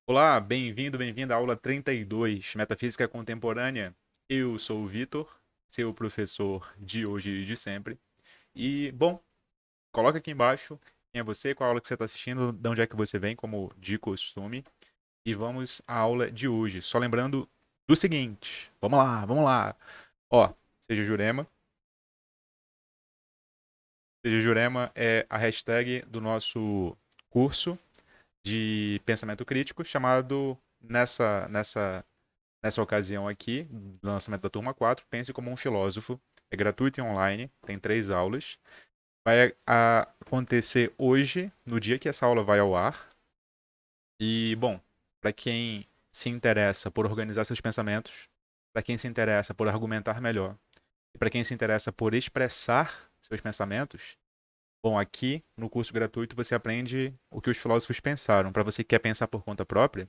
Olá, bem-vindo, bem-vinda à aula 32, Metafísica Contemporânea. Eu sou o Vitor, seu professor de hoje e de sempre. E, bom, coloca aqui embaixo quem é você, qual aula que você está assistindo, de onde é que você vem, como de costume. E vamos à aula de hoje. Só lembrando do seguinte, vamos lá, vamos lá. Ó, seja Jurema. Seja Jurema é a hashtag do nosso curso de pensamento crítico, chamado nessa ocasião aqui, do lançamento da turma 4, Pense como um Filósofo. É gratuito e online, tem 3 aulas. Vai acontecer hoje, no dia que essa aula vai ao ar. E, bom, para quem se interessa por organizar seus pensamentos, para quem se interessa por argumentar melhor, e para quem se interessa por expressar seus pensamentos, bom, aqui no curso gratuito você aprende o que os filósofos pensaram. Para você que quer pensar por conta própria,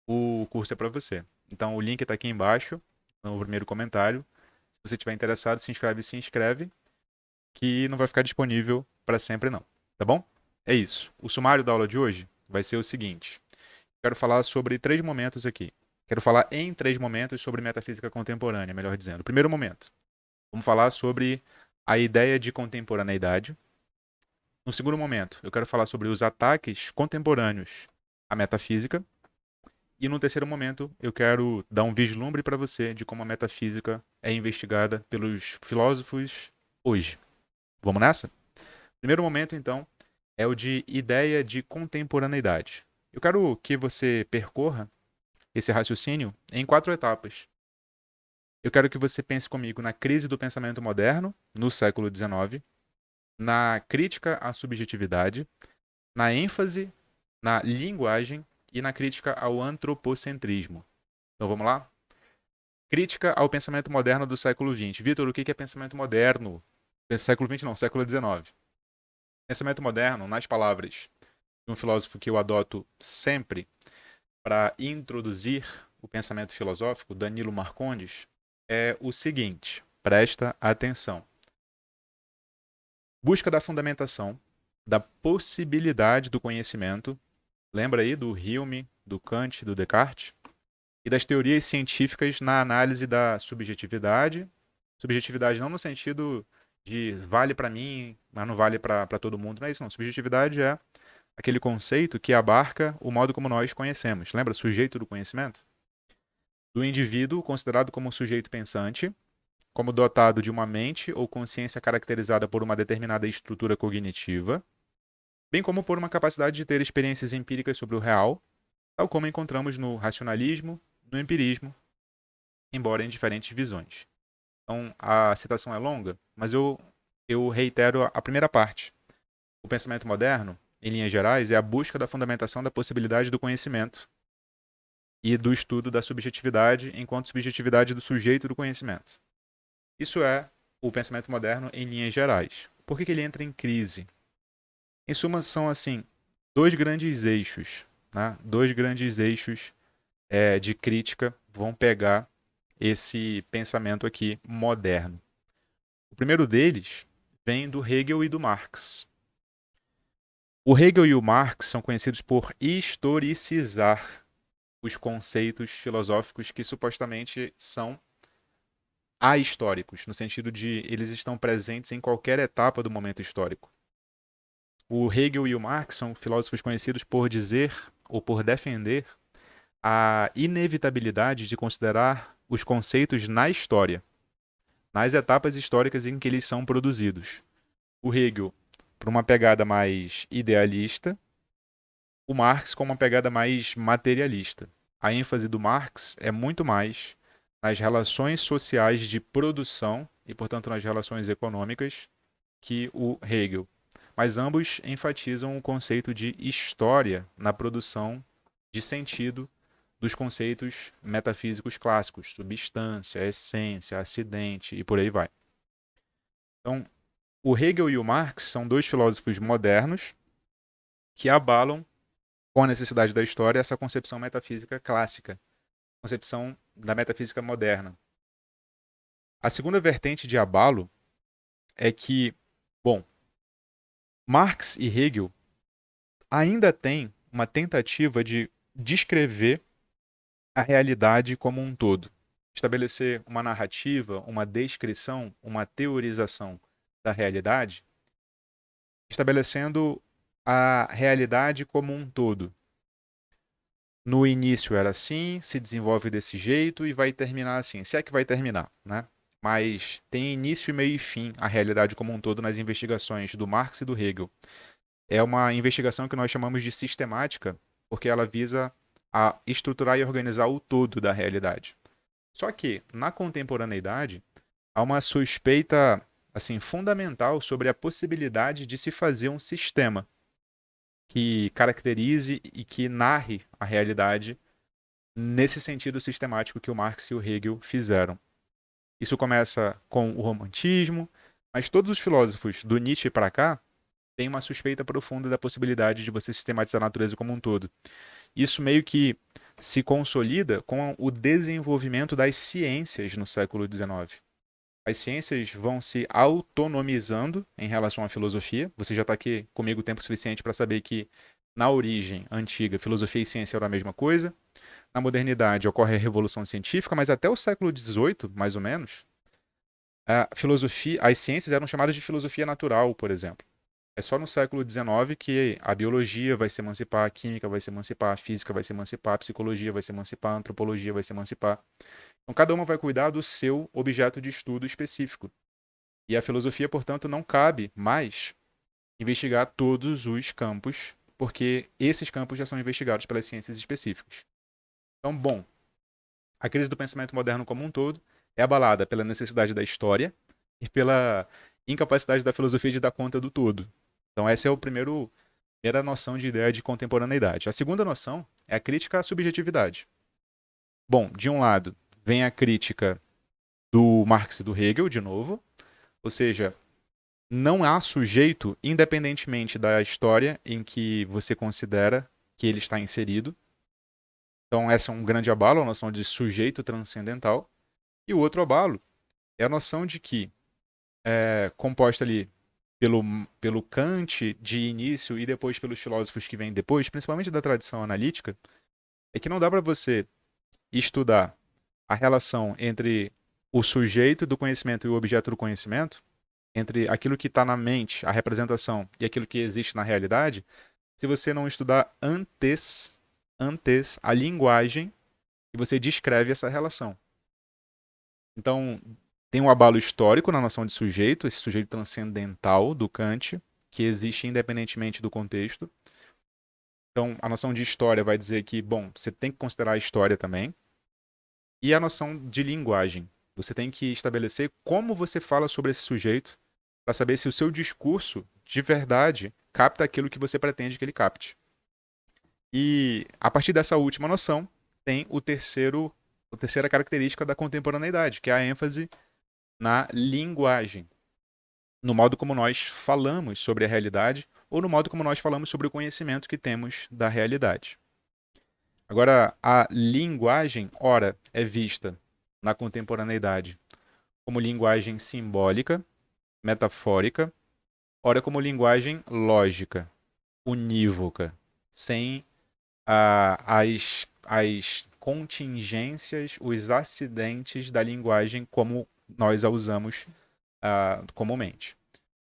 o curso é para você. Então o link está aqui embaixo, no primeiro comentário. Se você estiver interessado, se inscreve, que não vai ficar disponível para sempre não, tá bom? É isso. O sumário da aula de hoje vai ser o seguinte. Quero falar sobre 3 momentos aqui. Quero falar em 3 momentos sobre metafísica contemporânea, melhor dizendo. Primeiro momento, vamos falar sobre a ideia de contemporaneidade. No segundo momento, eu quero falar sobre os ataques contemporâneos à metafísica. E no terceiro momento, eu quero dar um vislumbre para você de como a metafísica é investigada pelos filósofos hoje. Vamos nessa? Primeiro momento, então, é o de ideia de contemporaneidade. Eu quero que você percorra esse raciocínio em 4 etapas. Eu quero que você pense comigo na crise do pensamento moderno, no século XIX, na crítica à subjetividade, na ênfase na linguagem e na crítica ao antropocentrismo. Então vamos lá? Crítica ao pensamento moderno do século XX. Vitor, o que é pensamento moderno? Século XX não, século XIX. Pensamento moderno, nas palavras de um filósofo que eu adoto sempre para introduzir o pensamento filosófico, Danilo Marcondes, é o seguinte: presta atenção. Busca da fundamentação, da possibilidade do conhecimento. Lembra aí do Hume, do Kant, do Descartes? E das teorias científicas na análise da subjetividade. Subjetividade não no sentido de vale para mim, mas não vale para todo mundo, não é isso não. Subjetividade é aquele conceito que abarca o modo como nós conhecemos. Lembra? Sujeito do conhecimento? Do indivíduo considerado como um sujeito pensante, como dotado de uma mente ou consciência caracterizada por uma determinada estrutura cognitiva, bem como por uma capacidade de ter experiências empíricas sobre o real, tal como encontramos no racionalismo, no empirismo, embora em diferentes visões. Então, a citação é longa, mas eu reitero a primeira parte. O pensamento moderno, em linhas gerais, é a busca da fundamentação da possibilidade do conhecimento e do estudo da subjetividade enquanto subjetividade do sujeito do conhecimento. Isso é o pensamento moderno em linhas gerais. Por que ele entra em crise? Em suma, são assim 2 grandes eixos, né? 2 grandes eixos de crítica vão pegar esse pensamento aqui moderno. O primeiro deles vem do Hegel e do Marx. O Hegel e o Marx são conhecidos por historicizar os conceitos filosóficos que supostamente são ahistóricos, no sentido de eles estão presentes em qualquer etapa do momento histórico. O Hegel e o Marx são filósofos conhecidos por dizer ou por defender a inevitabilidade de considerar os conceitos na história, nas etapas históricas em que eles são produzidos. O Hegel, por uma pegada mais idealista, o Marx com uma pegada mais materialista. A ênfase do Marx é muito mais nas relações sociais de produção e, portanto, nas relações econômicas que o Hegel. Mas ambos enfatizam o conceito de história na produção de sentido dos conceitos metafísicos clássicos, substância, essência, acidente e por aí vai. Então, o Hegel e o Marx são 2 filósofos modernos que abalam com a necessidade da história essa concepção metafísica clássica, concepção da metafísica moderna. A segunda vertente de abalo é que, bom, Marx e Hegel ainda têm uma tentativa de descrever a realidade como um todo. Estabelecer uma narrativa, uma descrição, uma teorização da realidade, estabelecendo a realidade como um todo. No início era assim, se desenvolve desse jeito e vai terminar assim. Se é que vai terminar, né? Mas tem início, meio e fim a realidade como um todo nas investigações do Marx e do Hegel. É uma investigação que nós chamamos de sistemática, porque ela visa a estruturar e organizar o todo da realidade. Só que, na contemporaneidade, há uma suspeita assim fundamental sobre a possibilidade de se fazer um sistema que caracterize e que narre a realidade nesse sentido sistemático que o Marx e o Hegel fizeram. Isso começa com o romantismo, mas todos os filósofos do Nietzsche para cá têm uma suspeita profunda da possibilidade de você sistematizar a natureza como um todo. Isso meio que se consolida com o desenvolvimento das ciências no século XIX. As ciências vão se autonomizando em relação à filosofia. Você já está aqui comigo tempo suficiente para saber que, na origem antiga, filosofia e ciência eram a mesma coisa. Na modernidade ocorre a revolução científica, mas até o século XVIII, mais ou menos, a filosofia, as ciências eram chamadas de filosofia natural, por exemplo. É só no século XIX que a biologia vai se emancipar, a química vai se emancipar, a física vai se emancipar, a psicologia vai se emancipar, a antropologia vai se emancipar. Então, cada uma vai cuidar do seu objeto de estudo específico. E a filosofia, portanto, não cabe mais investigar todos os campos, porque esses campos já são investigados pelas ciências específicas. Então, bom, a crise do pensamento moderno como um todo é abalada pela necessidade da história e pela incapacidade da filosofia de dar conta do todo. Então, essa é a primeira noção de ideia de contemporaneidade. A segunda noção é a crítica à subjetividade. Bom, de um lado, vem a crítica do Marx e do Hegel, de novo, ou seja, não há sujeito independentemente da história em que você considera que ele está inserido. Então, essa é um grande abalo, a noção de sujeito transcendental. E o outro abalo é a noção de que, composta ali pelo, pelo Kant de início e depois pelos filósofos que vêm depois, principalmente da tradição analítica, é que não dá para você estudar a relação entre o sujeito do conhecimento e o objeto do conhecimento, entre aquilo que está na mente, a representação, e aquilo que existe na realidade, se você não estudar antes a linguagem que você descreve essa relação. Então, tem um abalo histórico na noção de sujeito, esse sujeito transcendental do Kant, que existe independentemente do contexto. Então, a noção de história vai dizer que, bom, você tem que considerar a história também. E a noção de linguagem. Você tem que estabelecer como você fala sobre esse sujeito para saber se o seu discurso, de verdade, capta aquilo que você pretende que ele capte. E a partir dessa última noção, tem a terceira característica da contemporaneidade, que é a ênfase na linguagem, no modo como nós falamos sobre a realidade ou no modo como nós falamos sobre o conhecimento que temos da realidade. Agora, a linguagem, ora, é vista na contemporaneidade como linguagem simbólica, metafórica, ora como linguagem lógica, unívoca, sem as contingências, os acidentes da linguagem como nós a usamos comumente.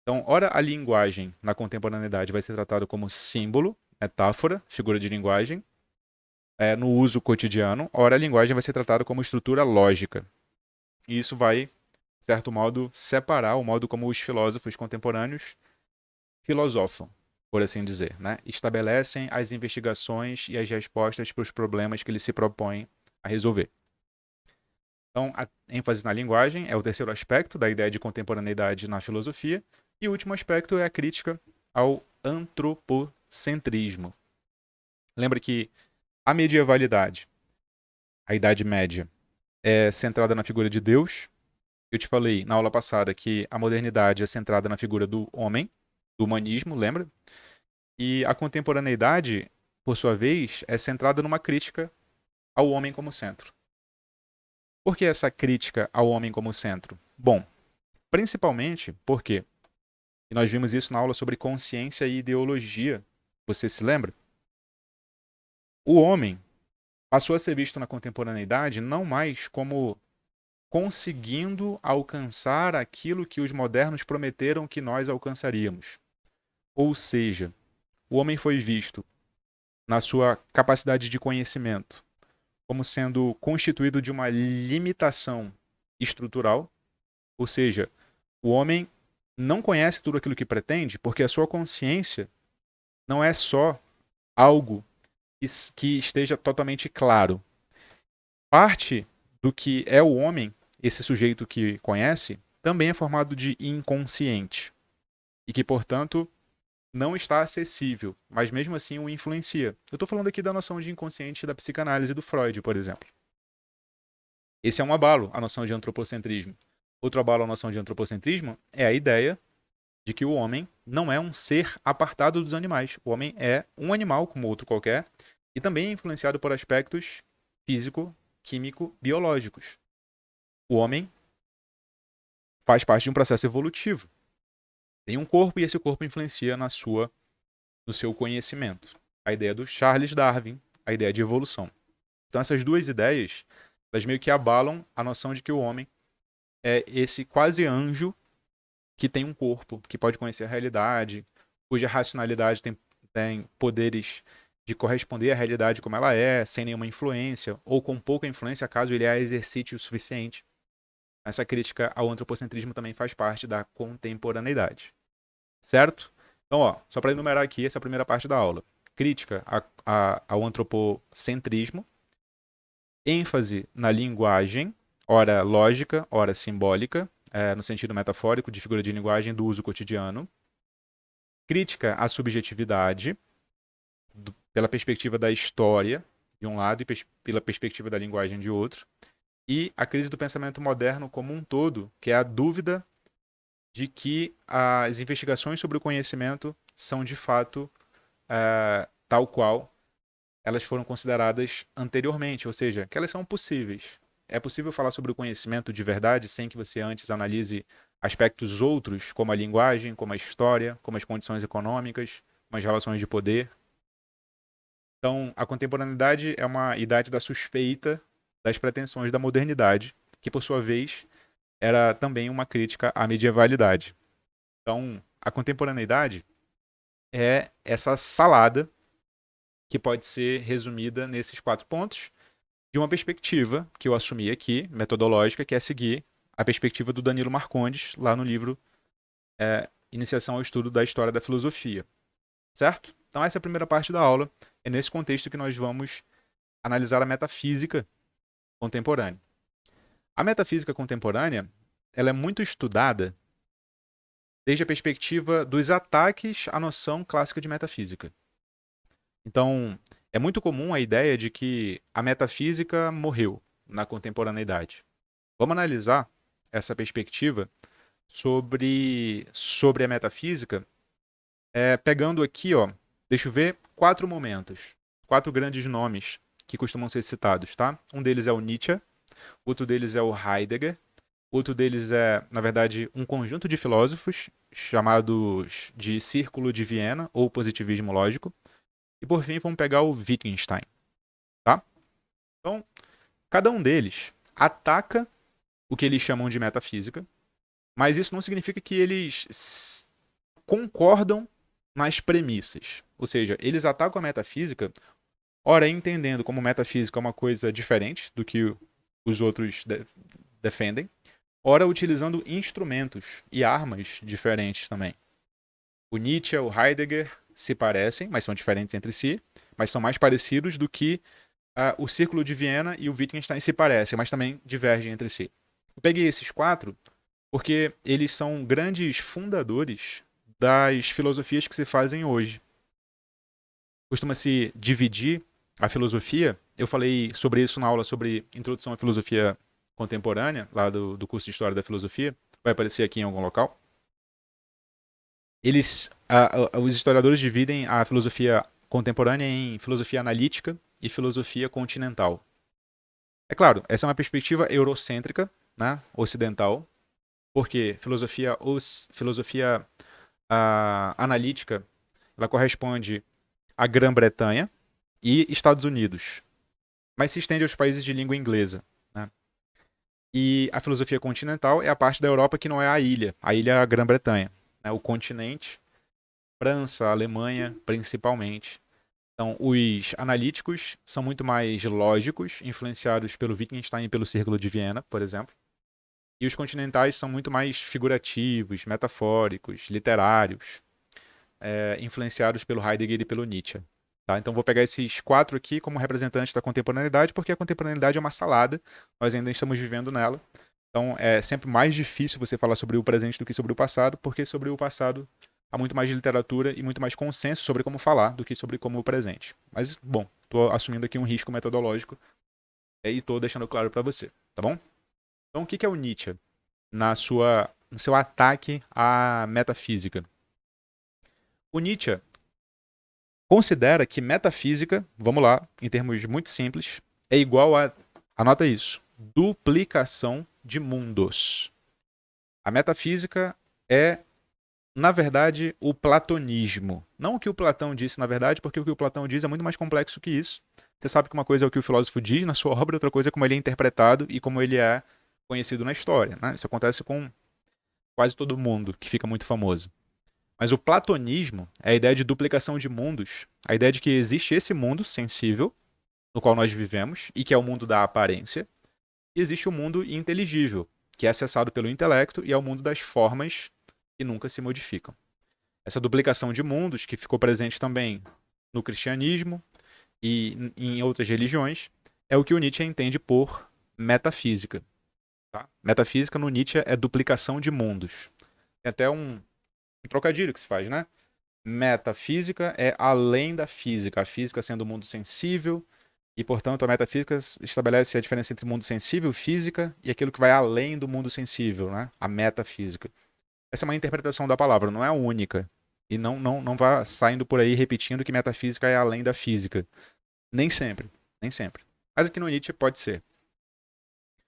Então, ora a linguagem na contemporaneidade vai ser tratada como símbolo, metáfora, figura de linguagem, no uso cotidiano, ora a linguagem vai ser tratada como estrutura lógica. E isso vai, de certo modo, separar o modo como os filósofos contemporâneos filosofam, por assim dizer, né? Estabelecem as investigações e as respostas para os problemas que eles se propõem a resolver. Então, a ênfase na linguagem é o terceiro aspecto da ideia de contemporaneidade na filosofia, e o último aspecto é a crítica ao antropocentrismo. Lembra que a medievalidade, a Idade Média, é centrada na figura de Deus. Eu te falei na aula passada que a modernidade é centrada na figura do homem, do humanismo, lembra? E a contemporaneidade, por sua vez, é centrada numa crítica ao homem como centro. Por que essa crítica ao homem como centro? Bom, principalmente porque, e nós vimos isso na aula sobre consciência e ideologia, você se lembra? O homem passou a ser visto na contemporaneidade não mais como conseguindo alcançar aquilo que os modernos prometeram que nós alcançaríamos. Ou seja, o homem foi visto na sua capacidade de conhecimento como sendo constituído de uma limitação estrutural, ou seja, o homem não conhece tudo aquilo que pretende porque a sua consciência não é só algo que esteja totalmente claro. Parte do que é o homem, esse sujeito que conhece, também é formado de inconsciente e que, portanto, não está acessível, mas mesmo assim o influencia. Eu estou falando aqui da noção de inconsciente da psicanálise do Freud, por exemplo. Esse é um abalo à noção de antropocentrismo. Outro abalo à noção de antropocentrismo é a ideia de que o homem não é um ser apartado dos animais. O homem é um animal como outro qualquer e também é influenciado por aspectos físico, químico, biológicos. O homem faz parte de um processo evolutivo. Tem um corpo e esse corpo influencia no seu conhecimento. A ideia do Charles Darwin, a ideia de evolução. Então essas duas ideias, elas meio que abalam a noção de que o homem é esse quase anjo que tem um corpo, que pode conhecer a realidade, cuja racionalidade tem poderes de corresponder à realidade como ela é, sem nenhuma influência, ou com pouca influência, caso ele a exercite o suficiente. Essa crítica ao antropocentrismo também faz parte da contemporaneidade. Certo? Então, ó, só para enumerar aqui essa primeira parte da aula. Crítica ao antropocentrismo, ênfase na linguagem, ora lógica, ora simbólica, no sentido metafórico, de figura de linguagem do uso cotidiano. Crítica à subjetividade, pela perspectiva da história, de um lado, e pela perspectiva da linguagem de outro. E a crise do pensamento moderno como um todo, que é a dúvida de que as investigações sobre o conhecimento são de fato tal qual elas foram consideradas anteriormente, ou seja, que elas são possíveis. É possível falar sobre o conhecimento de verdade sem que você antes analise aspectos outros, como a linguagem, como a história, como as condições econômicas, como as relações de poder. Então, a contemporaneidade é uma idade da suspeita das pretensões da modernidade, que por sua vez era também uma crítica à medievalidade. Então, a contemporaneidade é essa salada que pode ser resumida nesses 4 pontos, de uma perspectiva que eu assumi aqui, metodológica, que é seguir a perspectiva do Danilo Marcondes, lá no livro Iniciação ao Estudo da História da Filosofia. Certo? Então, essa é a primeira parte da aula. É nesse contexto que nós vamos analisar a metafísica contemporânea. A metafísica contemporânea ela é muito estudada desde a perspectiva dos ataques à noção clássica de metafísica. Então, é muito comum a ideia de que a metafísica morreu na contemporaneidade. Vamos analisar essa perspectiva sobre a metafísica, pegando aqui, ó, deixa eu ver, 4 momentos, 4 grandes nomes que costumam ser citados, tá? Um deles é o Nietzsche, outro deles é o Heidegger, outro deles é, na verdade, um conjunto de filósofos chamados de Círculo de Viena ou Positivismo Lógico. E por fim, vamos pegar o Wittgenstein, tá? Então, cada um deles ataca o que eles chamam de metafísica, mas isso não significa que eles concordam nas premissas. Ou seja, eles atacam a metafísica, ora entendendo como metafísica é uma coisa diferente do que os outros defendem, ora utilizando instrumentos e armas diferentes também. O Nietzsche e o Heidegger se parecem, mas são diferentes entre si, mas são mais parecidos do que o Círculo de Viena e o Wittgenstein se parecem, mas também divergem entre si. Eu peguei esses 4 porque eles são grandes fundadores das filosofias que se fazem hoje. Costuma-se dividir a filosofia. Eu falei sobre isso na aula sobre Introdução à Filosofia Contemporânea, lá do curso de História da Filosofia. Vai aparecer aqui em algum local. Os historiadores dividem a filosofia contemporânea em filosofia analítica e filosofia continental. É claro, essa é uma perspectiva eurocêntrica, né, ocidental, porque filosofia analítica ela corresponde à Grã-Bretanha, e Estados Unidos, mas se estende aos países de língua inglesa, né? E a filosofia continental é a parte da Europa que não é a ilha é a Grã-Bretanha, né? O continente, França, Alemanha, principalmente. Então, os analíticos são muito mais lógicos, influenciados pelo Wittgenstein e pelo Círculo de Viena, por exemplo. E os continentais são muito mais figurativos, metafóricos, literários, influenciados pelo Heidegger e pelo Nietzsche. Tá? Então vou pegar esses quatro aqui como representantes da contemporaneidade, porque a contemporaneidade é uma salada, nós ainda estamos vivendo nela. Então é sempre mais difícil você falar sobre o presente do que sobre o passado, porque sobre o passado há muito mais literatura e muito mais consenso sobre como falar do que sobre como o presente. Mas, bom, estou assumindo aqui um risco metodológico e estou deixando claro para você, tá bom? Então o que é o Nietzsche no seu ataque à metafísica? O Nietzsche considera que metafísica, vamos lá, em termos muito simples, é igual a, anota isso, duplicação de mundos. A metafísica é, na verdade, o platonismo. Não o que o Platão disse, na verdade, porque o que o Platão diz é muito mais complexo que isso. Você sabe que uma coisa é o que o filósofo diz na sua obra, outra coisa é como ele é interpretado e como ele é conhecido na história, né? Isso acontece com quase todo mundo que fica muito famoso. Mas o platonismo é a ideia de duplicação de mundos, a ideia de que existe esse mundo sensível, no qual nós vivemos, e que é o mundo da aparência, e existe o mundo inteligível, que é acessado pelo intelecto, e é o mundo das formas que nunca se modificam. Essa duplicação de mundos, que ficou presente também no cristianismo e em outras religiões, é o que o Nietzsche entende por metafísica. Tá? Metafísica no Nietzsche é duplicação de mundos. Tem até um trocadilho que se faz, né? Metafísica é além da física, a física sendo o mundo sensível, e, portanto, a metafísica estabelece a diferença entre mundo sensível, física, e aquilo que vai além do mundo sensível, né? A metafísica. Essa é uma interpretação da palavra, não é a única. E não vá saindo por aí repetindo que metafísica é além da física. Nem sempre, nem sempre. Mas aqui no Nietzsche pode ser.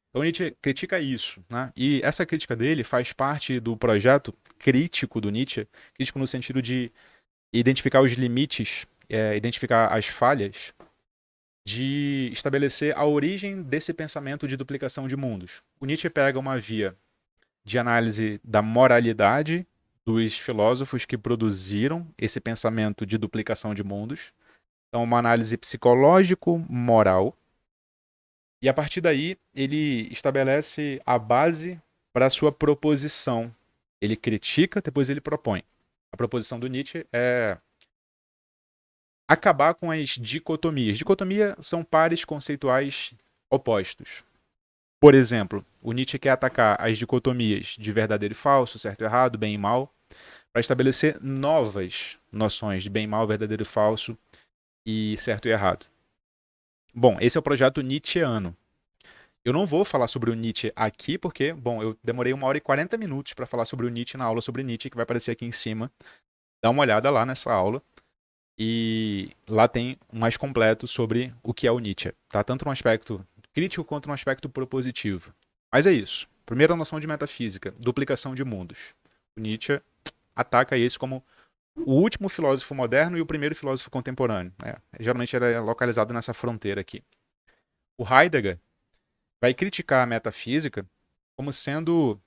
Então Nietzsche critica isso, né? E essa crítica dele faz parte do projeto crítico do Nietzsche, crítico no sentido de identificar os limites, identificar as falhas, de estabelecer a origem desse pensamento de duplicação de mundos. O Nietzsche pega uma via de análise da moralidade dos filósofos que produziram esse pensamento de duplicação de mundos. Então, uma análise psicológico-moral. E a partir daí, ele estabelece a base para a sua proposição. Ele critica, depois ele propõe. A proposição do Nietzsche é acabar com as dicotomias. Dicotomia são pares conceituais opostos. Por exemplo, o Nietzsche quer atacar as dicotomias de verdadeiro e falso, certo e errado, bem e mal, para estabelecer novas noções de bem e mal, verdadeiro e falso e certo e errado. Bom, esse é o projeto Nietzscheano. Eu não vou falar sobre o Nietzsche aqui, porque, bom, eu demorei 1h40 para falar sobre o Nietzsche na aula sobre Nietzsche, que vai aparecer aqui em cima. Dá uma olhada lá nessa aula. E lá tem um mais completo sobre o que é o Nietzsche. Tá? Tanto no aspecto crítico quanto no aspecto propositivo. Mas é isso. Primeira noção de metafísica, duplicação de mundos. O Nietzsche ataca isso como o último filósofo moderno e o primeiro filósofo contemporâneo. Geralmente era localizado nessa fronteira aqui. O Heidegger vai criticar a metafísica como sendo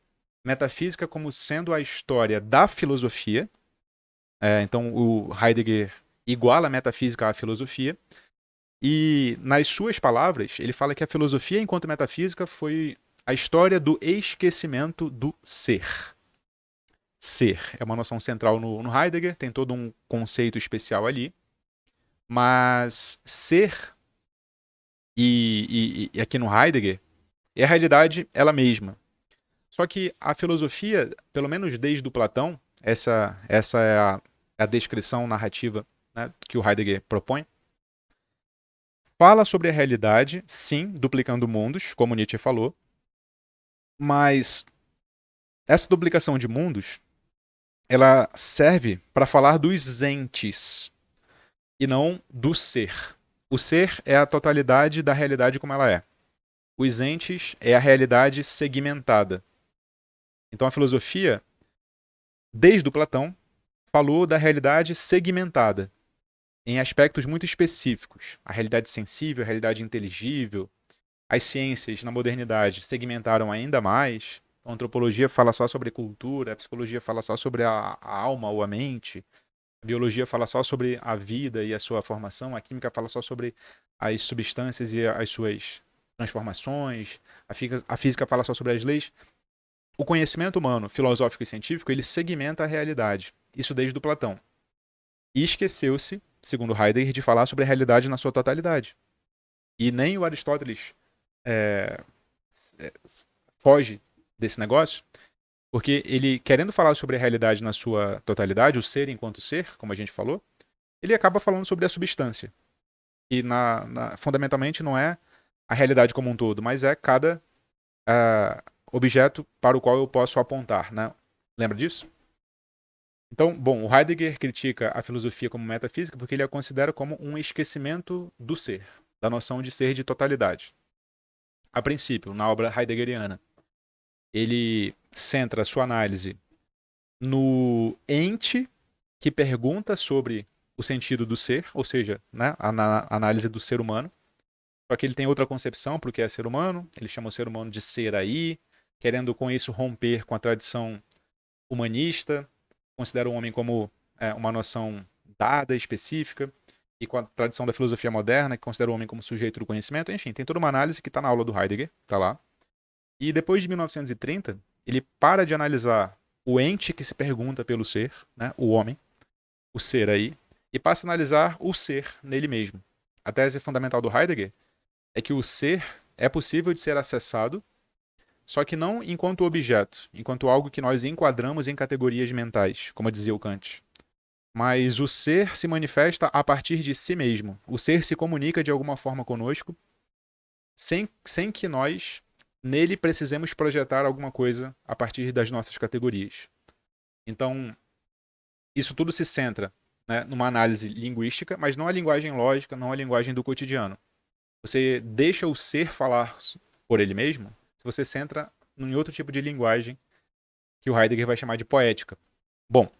a história da filosofia. Então o Heidegger iguala a metafísica à filosofia. E, nas suas palavras, ele fala que a filosofia, enquanto metafísica, foi a história do esquecimento do ser. Ser é uma noção central no Heidegger, tem todo um conceito especial ali. Mas ser, e aqui no Heidegger, é a realidade ela mesma. Só que a filosofia, pelo menos desde o Platão, essa é a descrição narrativa, né, que o Heidegger propõe, fala sobre a realidade, sim, duplicando mundos, como Nietzsche falou, mas essa duplicação de mundos, ela serve para falar dos entes e não do ser. O ser é a totalidade da realidade como ela é. Os entes é a realidade segmentada. Então a filosofia, desde o Platão, falou da realidade segmentada. em aspectos muito específicos. A realidade sensível, a realidade inteligível. As ciências, na modernidade, segmentaram ainda mais. A antropologia fala só sobre cultura, a psicologia fala só sobre a alma ou a mente, a biologia fala só sobre a vida e a sua formação, a química fala só sobre as substâncias e as suas transformações, a física fala só sobre as leis. O conhecimento humano, filosófico e científico, ele segmenta a realidade. Isso desde o Platão. E esqueceu-se, segundo Heidegger, de falar sobre a realidade na sua totalidade. E nem o Aristóteles é, foge desse negócio, porque ele, querendo falar sobre a realidade na sua totalidade, o ser enquanto ser, como a gente falou, ele acaba falando sobre a substância. E fundamentalmente não é a realidade como um todo, mas é cada objeto para o qual eu posso apontar, né? Lembra disso? Então, bom, o Heidegger critica a filosofia como metafísica porque ele a considera como um esquecimento do ser, da noção de ser de totalidade. A princípio, na obra heideggeriana, ele centra a sua análise no ente que pergunta sobre o sentido do ser, ou seja, né, a análise do ser humano. Só que ele tem outra concepção para o que é ser humano, ele chama o ser humano de ser aí, querendo com isso romper com a tradição humanista, considera o homem como uma noção dada, específica, e com a tradição da filosofia moderna, que considera o homem como sujeito do conhecimento. Enfim, tem toda uma análise que está na aula do Heidegger, está lá. E depois de 1930, ele para de analisar o ente que se pergunta pelo ser, né, o homem, o ser aí, e passa a analisar o ser nele mesmo. A tese fundamental do Heidegger é que o ser é possível de ser acessado, só que não enquanto objeto, enquanto algo que nós enquadramos em categorias mentais, como dizia o Kant. Mas o ser se manifesta a partir de si mesmo. O ser se comunica de alguma forma conosco, sem que nós, nele, precisemos projetar alguma coisa a partir das nossas categorias. Então, isso tudo se centra, né, numa análise linguística, mas não a linguagem lógica, não a linguagem do cotidiano. Você deixa o ser falar por ele mesmo se você centra em outro tipo de linguagem que o Heidegger vai chamar de poética. Bom,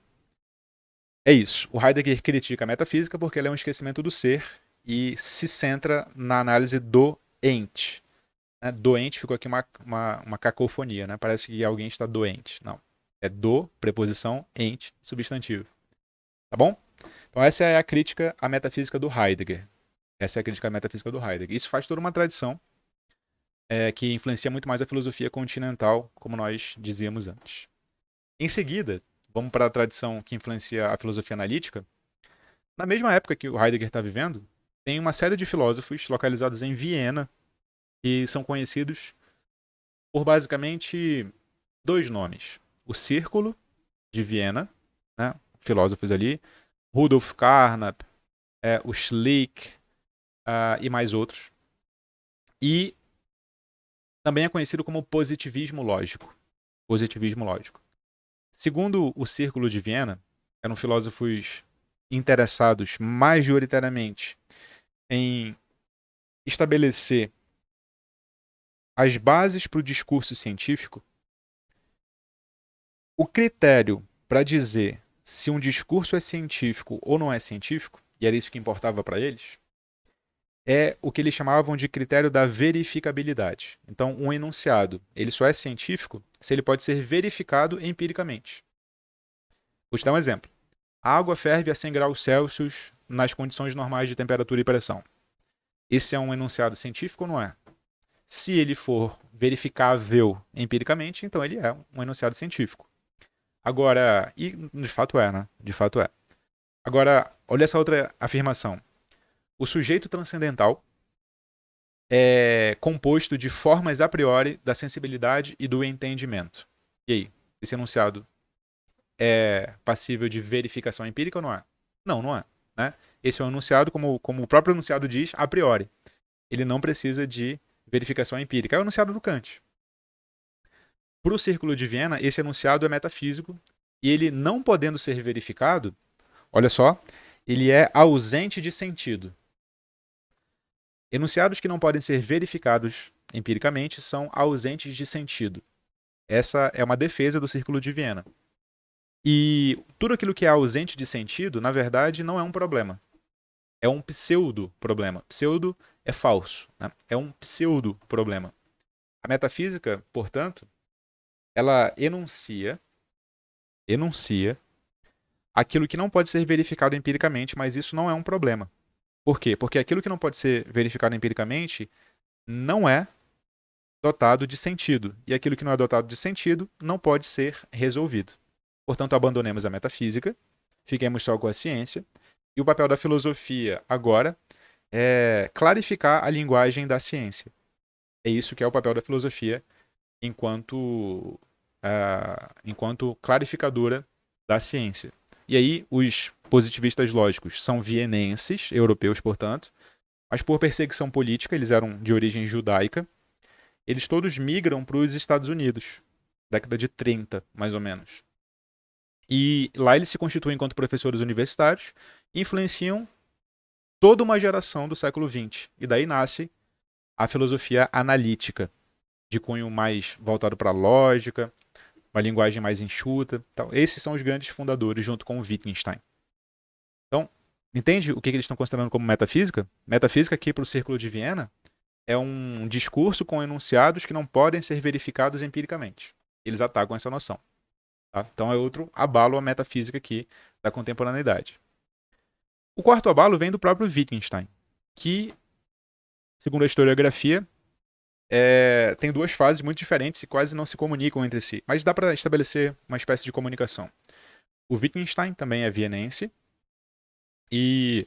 é isso. O Heidegger critica a metafísica porque ela é um esquecimento do ser e se centra na análise do ente. Doente ficou aqui uma cacofonia, né? Parece que alguém está doente. Não. É do, preposição, ente, substantivo. Tá bom? Então essa é a crítica à metafísica do Heidegger. Essa é a crítica à metafísica do Heidegger. Isso faz toda uma tradição que influencia muito mais a filosofia continental, como nós dizíamos antes. Em seguida, vamos para a tradição que influencia a filosofia analítica. Na mesma época que o Heidegger está vivendo, tem uma série de filósofos localizados em Viena que são conhecidos por basicamente dois nomes. O Círculo de Viena, né? Filósofos ali, Rudolf Carnap, o Schlick e mais outros. E também é conhecido como positivismo lógico. Positivismo lógico. Segundo o Círculo de Viena, eram filósofos interessados majoritariamente em estabelecer as bases para o discurso científico. O critério para dizer se um discurso é científico ou não é científico, e era isso que importava para eles, é o que eles chamavam de critério da verificabilidade. Então, um enunciado, ele só é científico se ele pode ser verificado empiricamente. Vou te dar um exemplo. A água ferve a 100 graus Celsius nas condições normais de temperatura e pressão. Esse é um enunciado científico ou não é? Se ele for verificável empiricamente, então ele é um enunciado científico. Agora, e de fato é, né? De fato é. Agora, olha essa outra afirmação. O sujeito transcendental é composto de formas a priori da sensibilidade e do entendimento. E aí, esse enunciado é passível de verificação empírica ou não é? Não, não é. Né? Esse é um enunciado, como o próprio enunciado diz, a priori. Ele não precisa de verificação empírica. É o enunciado do Kant. Para o Círculo de Viena, esse enunciado é metafísico e ele, não podendo ser verificado, olha só, ele é ausente de sentido. Enunciados que não podem ser verificados empiricamente são ausentes de sentido. Essa é uma defesa do Círculo de Viena. E tudo aquilo que é ausente de sentido, na verdade, não é um problema. é um pseudo-problema. Pseudo é falso, né? É um pseudo-problema. A metafísica, portanto, ela enuncia aquilo que não pode ser verificado empiricamente, mas isso não é um problema. Por quê? Porque aquilo que não pode ser verificado empiricamente não é dotado de sentido. E aquilo que não é dotado de sentido não pode ser resolvido. Portanto, abandonemos a metafísica, fiquemos só com a ciência, e o papel da filosofia agora é clarificar a linguagem da ciência. É isso que é o papel da filosofia enquanto clarificadora da ciência. E aí, os positivistas lógicos são vienenses, europeus, portanto, mas por perseguição política, eles eram de origem judaica, eles todos migram para os Estados Unidos, década de 30, mais ou menos. E lá eles se constituem enquanto professores universitários e influenciam toda uma geração do século XX. E daí nasce a filosofia analítica, de cunho mais voltado para a lógica, uma linguagem mais enxuta. Tal. Esses são os grandes fundadores, junto com o Wittgenstein. Então, entende o que eles estão considerando como metafísica? Metafísica aqui para o Círculo de Viena é um discurso com enunciados que não podem ser verificados empiricamente. Eles atacam essa noção. Tá? Então é outro abalo à metafísica aqui da contemporaneidade. O quarto abalo vem do próprio Wittgenstein, que, segundo a historiografia, tem duas fases muito diferentes e quase não se comunicam entre si, mas dá para estabelecer uma espécie de comunicação. O Wittgenstein também é vienense e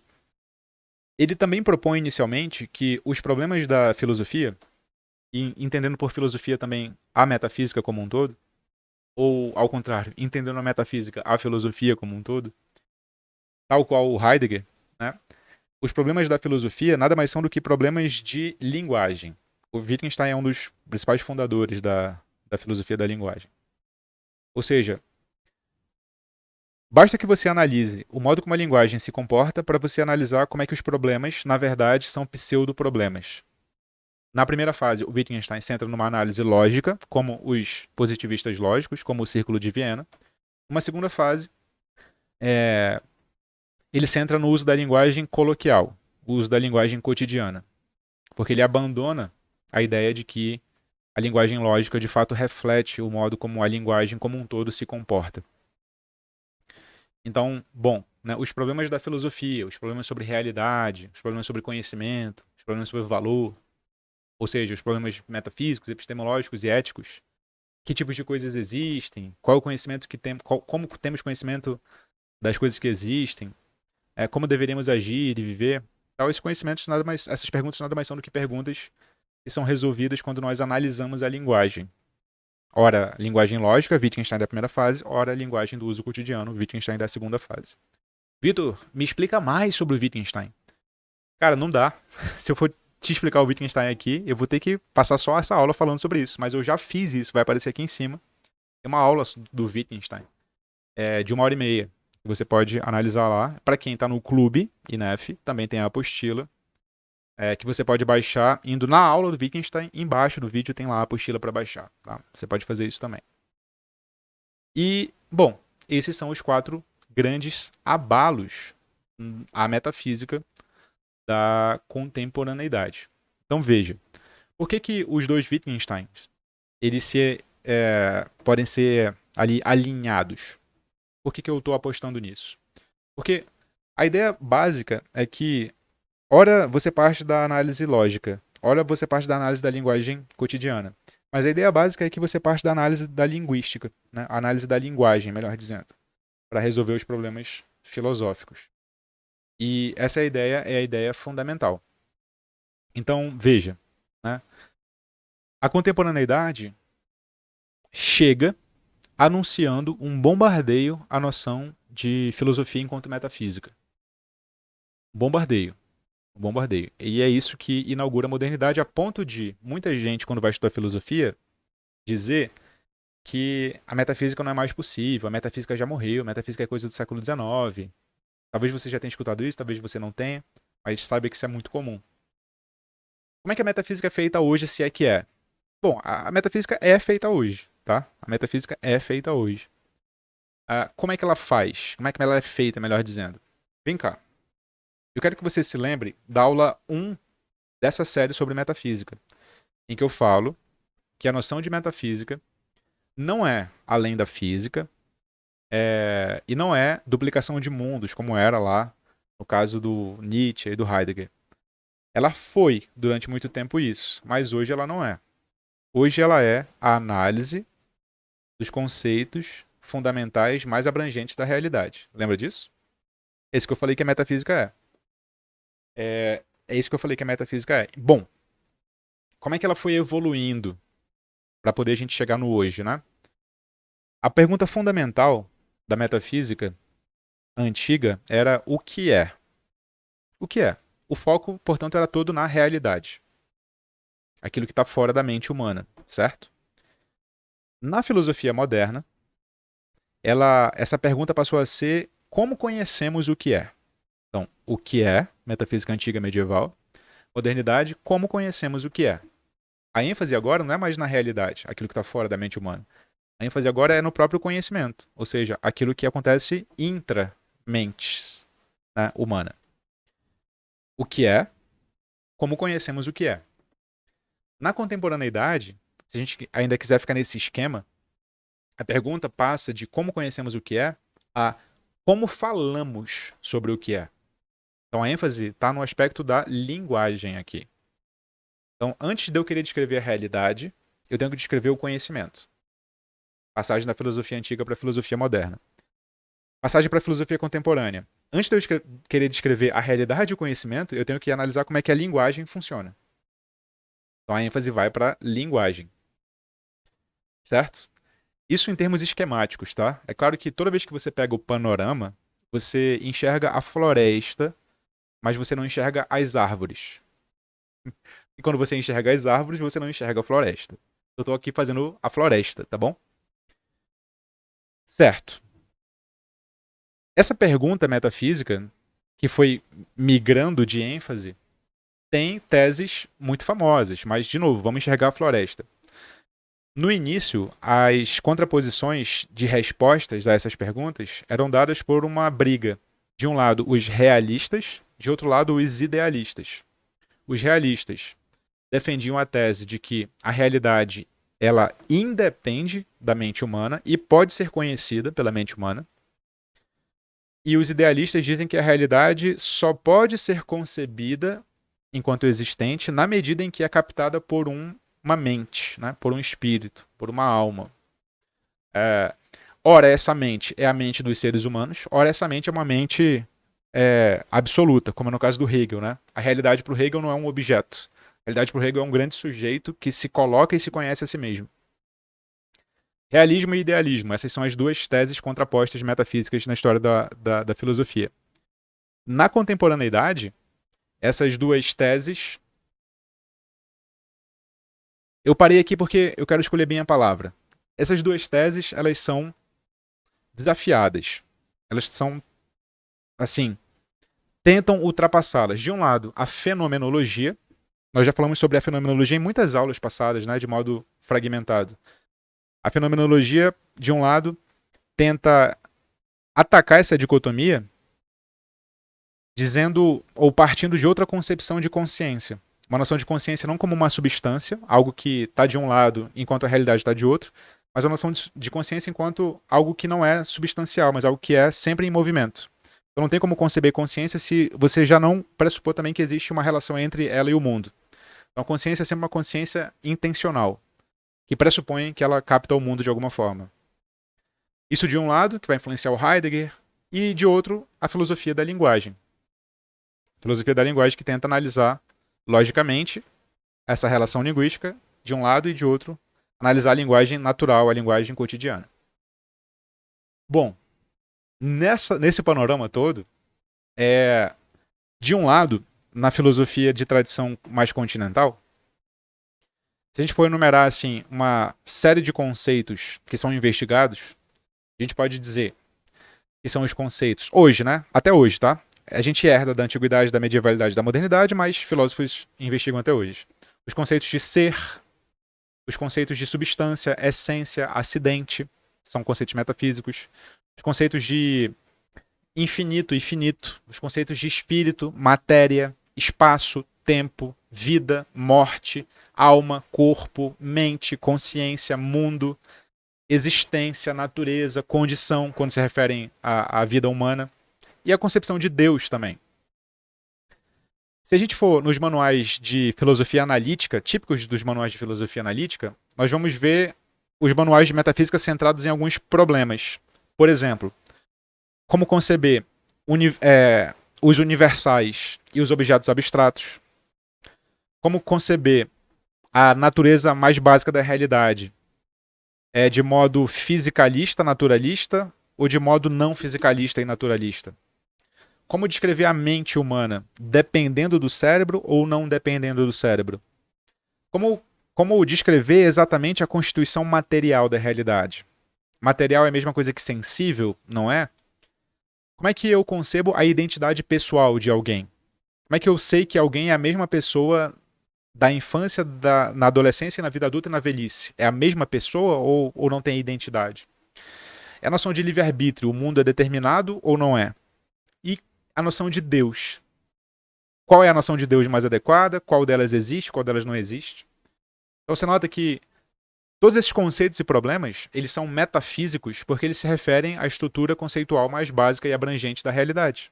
ele também propõe inicialmente que os problemas da filosofia, e entendendo por filosofia também a metafísica como um todo, ou ao contrário, entendendo a metafísica a filosofia como um todo, tal qual o Heidegger, né? Os problemas da filosofia nada mais são do que problemas de linguagem. O Wittgenstein é um dos principais fundadores da filosofia da linguagem. Ou seja, basta que você analise o modo como a linguagem se comporta para você analisar como é que os problemas, na verdade, são pseudo-problemas. Na primeira fase, o Wittgenstein se entra numa análise lógica, como os positivistas lógicos, como o Círculo de Viena. Uma segunda fase, ele se entra no uso da linguagem coloquial, o uso da linguagem cotidiana, porque ele abandona a ideia de que a linguagem lógica de fato reflete o modo como a linguagem como um todo se comporta. Então, bom, né, os problemas da filosofia, os problemas sobre realidade, os problemas sobre conhecimento, os problemas sobre valor, ou seja, os problemas metafísicos, epistemológicos e éticos, que tipos de coisas existem, qual o conhecimento que temos, como temos conhecimento das coisas que existem, como deveríamos agir e viver. Tal, esses conhecimentos essas perguntas nada mais são do que perguntas que são resolvidas quando nós analisamos a linguagem. Ora, linguagem lógica, Wittgenstein da primeira fase, ora, linguagem do uso cotidiano, Wittgenstein da segunda fase. Vitor, me explica mais sobre o Wittgenstein. Cara, não dá. Se eu for te explicar o Wittgenstein aqui, eu vou ter que passar só essa aula falando sobre isso, mas eu já fiz isso, vai aparecer aqui em cima. Tem uma aula do Wittgenstein, de 1h30, que você pode analisar lá. Para quem está no clube, INEF, também tem a apostila, que você pode baixar indo na aula do Wittgenstein. Embaixo do vídeo tem lá a apostila para baixar. Tá? Você pode fazer isso também. E, bom, esses são os 4 grandes abalos à metafísica da contemporaneidade. Então veja, por que os dois Wittgensteins eles podem ser ali alinhados? Por que eu estou apostando nisso? Porque a ideia básica é que, ora você parte da análise lógica, ora você parte da análise da linguagem cotidiana. Mas a ideia básica é que você parte da análise da linguística, né? A análise da linguagem, melhor dizendo, para resolver os problemas filosóficos. E essa ideia é a ideia fundamental. Então, veja, né? A contemporaneidade chega anunciando um bombardeio à noção de filosofia enquanto metafísica. Bombardeio. Bombardeio. E é isso que inaugura a modernidade, a ponto de muita gente, quando vai estudar filosofia, dizer que a metafísica não é mais possível, a metafísica já morreu, a metafísica é coisa do século XIX. Talvez você já tenha escutado isso, talvez você não tenha, mas saiba que isso é muito comum. Como é que a metafísica é feita hoje, se é que é? Bom, a metafísica é feita hoje, tá? A metafísica é feita hoje. Como é que ela faz? Como é que ela é feita, melhor dizendo? Vem cá. Eu quero que você se lembre da aula 1 dessa série sobre metafísica, em que eu falo que a noção de metafísica não é além da física, e não é duplicação de mundos, como era lá no caso do Nietzsche e do Heidegger. Ela foi durante muito tempo isso, mas hoje ela não é. Hoje ela é a análise dos conceitos fundamentais mais abrangentes da realidade. Lembra disso? É isso que eu falei que a metafísica é. É isso que eu falei que a metafísica é. Bom, como é que ela foi evoluindo para poder a gente chegar no hoje, né? A pergunta fundamental da metafísica antiga era o que é? O que é? O foco, portanto, era todo na realidade. Aquilo que está fora da mente humana, certo? Na filosofia moderna, essa pergunta passou a ser como conhecemos o que é? Então, o que é metafísica antiga medieval? Modernidade, como conhecemos o que é? A ênfase agora não é mais na realidade, aquilo que está fora da mente humana. A ênfase agora é no próprio conhecimento, ou seja, aquilo que acontece intra-mentes, né, humana. O que é? Como conhecemos o que é? Na contemporaneidade, se a gente ainda quiser ficar nesse esquema, a pergunta passa de como conhecemos o que é a como falamos sobre o que é. Então a ênfase está no aspecto da linguagem aqui. Então, antes de eu querer descrever a realidade, eu tenho que descrever o conhecimento. Passagem da filosofia antiga para a filosofia moderna. Passagem para a filosofia contemporânea. Antes de eu querer descrever a realidade e o conhecimento, eu tenho que analisar como é que a linguagem funciona. Então a ênfase vai para linguagem. Certo? Isso em termos esquemáticos, tá? É claro que toda vez que você pega o panorama, você enxerga a floresta, mas você não enxerga as árvores. E quando você enxerga as árvores, você não enxerga a floresta. Eu tô aqui fazendo a floresta, tá bom? Certo. Essa pergunta metafísica, que foi migrando de ênfase, tem teses muito famosas, mas, de novo, vamos enxergar a floresta. No início, as contraposições de respostas a essas perguntas eram dadas por uma briga. De um lado, os realistas, de outro lado, os idealistas. Os realistas defendiam a tese de que a realidade ela independe da mente humana e pode ser conhecida pela mente humana. E os idealistas dizem que a realidade só pode ser concebida enquanto existente na medida em que é captada por uma mente, né? Por um espírito, por uma alma. Ora, essa mente é a mente dos seres humanos, ora, essa mente é uma mente absoluta, como é no caso do Hegel. Né? A realidade para o Hegel não é um objeto. A realidade para o Hegel é um grande sujeito que se coloca e se conhece a si mesmo. Realismo e idealismo, essas são as duas teses contrapostas metafísicas na história da filosofia. Na contemporaneidade, essas duas teses... Eu parei aqui porque eu quero escolher bem a palavra. Essas duas teses, elas são desafiadas. Elas são, assim, tentam ultrapassá-las. De um lado, a fenomenologia. Nós já falamos sobre a fenomenologia em muitas aulas passadas, né, de modo fragmentado. A fenomenologia, de um lado, tenta atacar essa dicotomia dizendo ou partindo de outra concepção de consciência. Uma noção de consciência não como uma substância, algo que está de um lado enquanto a realidade está de outro, mas uma noção de consciência enquanto algo que não é substancial, mas algo que é sempre em movimento. Então não tem como conceber consciência se você já não pressupor também que existe uma relação entre ela e o mundo. Então a consciência é sempre uma consciência intencional, que pressupõe que ela capta o mundo de alguma forma. Isso de um lado, que vai influenciar o Heidegger, e de outro, a filosofia da linguagem. A filosofia da linguagem que tenta analisar, logicamente, essa relação linguística de um lado e de outro, analisar a linguagem natural, a linguagem cotidiana. Bom, nesse panorama todo, de um lado, na filosofia de tradição mais continental, se a gente for enumerar assim, uma série de conceitos que são investigados, a gente pode dizer que são os conceitos, hoje, né? Até hoje, tá? A gente herda da antiguidade, da medievalidade, da modernidade, mas filósofos investigam até hoje. Os conceitos de ser, os conceitos de substância, essência, acidente, são conceitos metafísicos. Os conceitos de infinito e finito, os conceitos de espírito, matéria, espaço, tempo, vida, morte, alma, corpo, mente, consciência, mundo, existência, natureza, condição, quando se referem à vida humana, e a concepção de Deus também. Se a gente for nos manuais de filosofia analítica, típicos dos manuais de filosofia analítica, nós vamos ver os manuais de metafísica centrados em alguns problemas. Por exemplo, como conceber os universais e os objetos abstratos, como conceber a natureza mais básica da realidade, de modo fisicalista, naturalista, ou de modo não fisicalista e naturalista. Como descrever a mente humana, dependendo do cérebro ou não dependendo do cérebro? Como descrever exatamente a constituição material da realidade? Material é a mesma coisa que sensível, não é? Como é que eu concebo a identidade pessoal de alguém? Como é que eu sei que alguém é a mesma pessoa da infância, na adolescência, na vida adulta e na velhice? É a mesma pessoa ou não tem identidade? É a noção de livre-arbítrio, o mundo é determinado ou não é? E a noção de Deus. Qual é a noção de Deus mais adequada? Qual delas existe? Qual delas não existe? Então você nota que todos esses conceitos e problemas, eles são metafísicos porque eles se referem à estrutura conceitual mais básica e abrangente da realidade.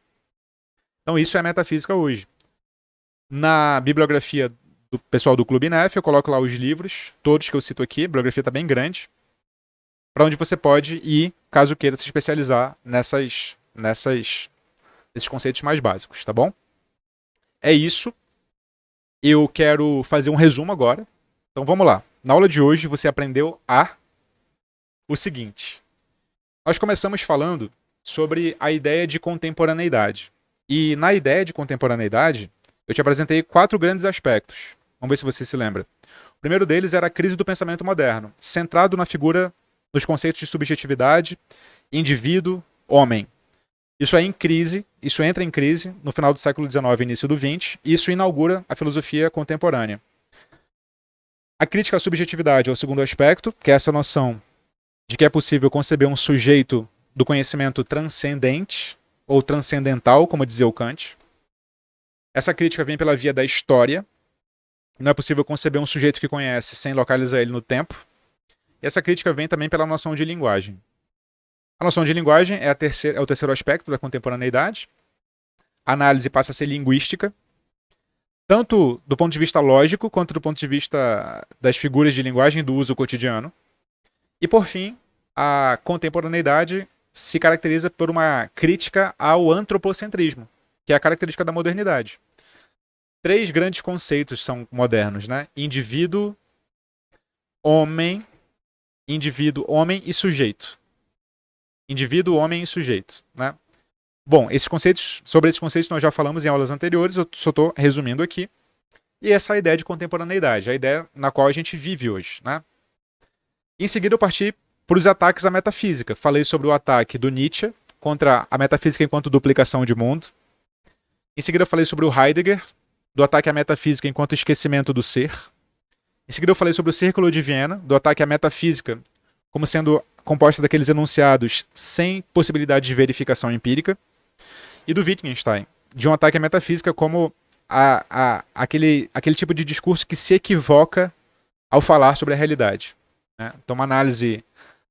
Então isso é metafísica hoje. Na bibliografia do pessoal do Clube NEF, eu coloco lá os livros, todos que eu cito aqui, a bibliografia está bem grande, para onde você pode ir, caso queira se especializar nesses conceitos mais básicos, tá bom? É isso. Eu quero fazer um resumo agora. Então vamos lá. Na aula de hoje você aprendeu o seguinte. Nós começamos falando sobre a ideia de contemporaneidade. E na ideia de contemporaneidade, eu te apresentei 4 grandes aspectos. Vamos ver se você se lembra. O primeiro deles era a crise do pensamento moderno, centrado na figura dos conceitos de subjetividade, indivíduo, homem. Isso é em crise, isso entra em crise no final do século XIX e início do XX, e isso inaugura a filosofia contemporânea. A crítica à subjetividade é o segundo aspecto, que é essa noção de que é possível conceber um sujeito do conhecimento transcendente, ou transcendental, como dizia o Kant. Essa crítica vem pela via da história. Não é possível conceber um sujeito que conhece sem localizar ele no tempo. E essa crítica vem também pela noção de linguagem. A noção de linguagem é o terceiro aspecto da contemporaneidade. A análise passa a ser linguística, tanto do ponto de vista lógico, quanto do ponto de vista das figuras de linguagem do uso cotidiano. E, por fim, a contemporaneidade se caracteriza por uma crítica ao antropocentrismo, que é a característica da modernidade. 3 grandes conceitos são modernos, né? Indivíduo, homem e sujeito. Indivíduo, homem e sujeito, né? Bom, sobre esses conceitos nós já falamos em aulas anteriores, eu só estou resumindo aqui. E essa é a ideia de contemporaneidade, a ideia na qual a gente vive hoje, né? Em seguida eu parti para os ataques à metafísica. Falei sobre o ataque do Nietzsche contra a metafísica enquanto duplicação de mundo. Em seguida eu falei sobre o Heidegger, do ataque à metafísica enquanto esquecimento do ser. Em seguida eu falei sobre o Círculo de Viena, do ataque à metafísica como sendo composta daqueles enunciados sem possibilidade de verificação empírica. E do Wittgenstein, de um ataque à metafísica como aquele tipo de discurso que se equivoca ao falar sobre a realidade, né? Então uma análise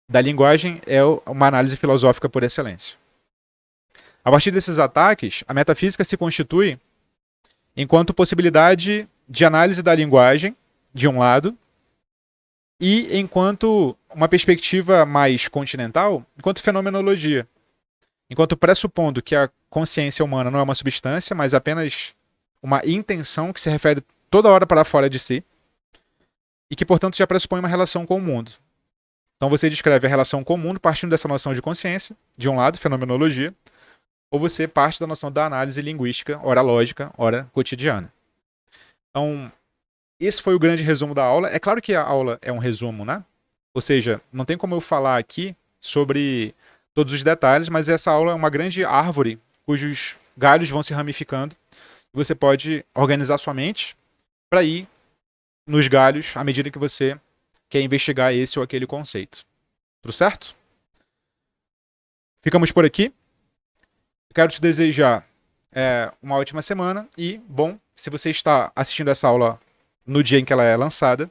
da linguagem é uma análise filosófica por excelência. A partir desses ataques, a metafísica se constitui enquanto possibilidade de análise da linguagem, de um lado, e enquanto uma perspectiva mais continental, enquanto fenomenologia. Enquanto pressupondo que a consciência humana não é uma substância, mas apenas uma intenção que se refere toda hora para fora de si, e que, portanto, já pressupõe uma relação com o mundo. Então você descreve a relação com o mundo partindo dessa noção de consciência, de um lado, fenomenologia, ou você parte da noção da análise linguística, ora lógica, ora cotidiana. Então, esse foi o grande resumo da aula. É claro que a aula é um resumo, né? Ou seja, não tem como eu falar aqui sobre todos os detalhes, mas essa aula é uma grande árvore cujos galhos vão se ramificando. E você pode organizar sua mente para ir nos galhos à medida que você quer investigar esse ou aquele conceito. Tudo certo? Ficamos por aqui. Quero te desejar uma ótima semana e, bom, se você está assistindo essa aula no dia em que ela é lançada,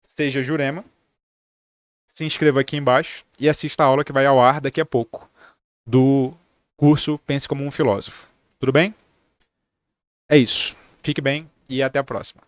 seja Jurema, se inscreva aqui embaixo e assista a aula que vai ao ar daqui a pouco, do curso Pense como um Filósofo. Tudo bem? É isso. Fique bem e até a próxima.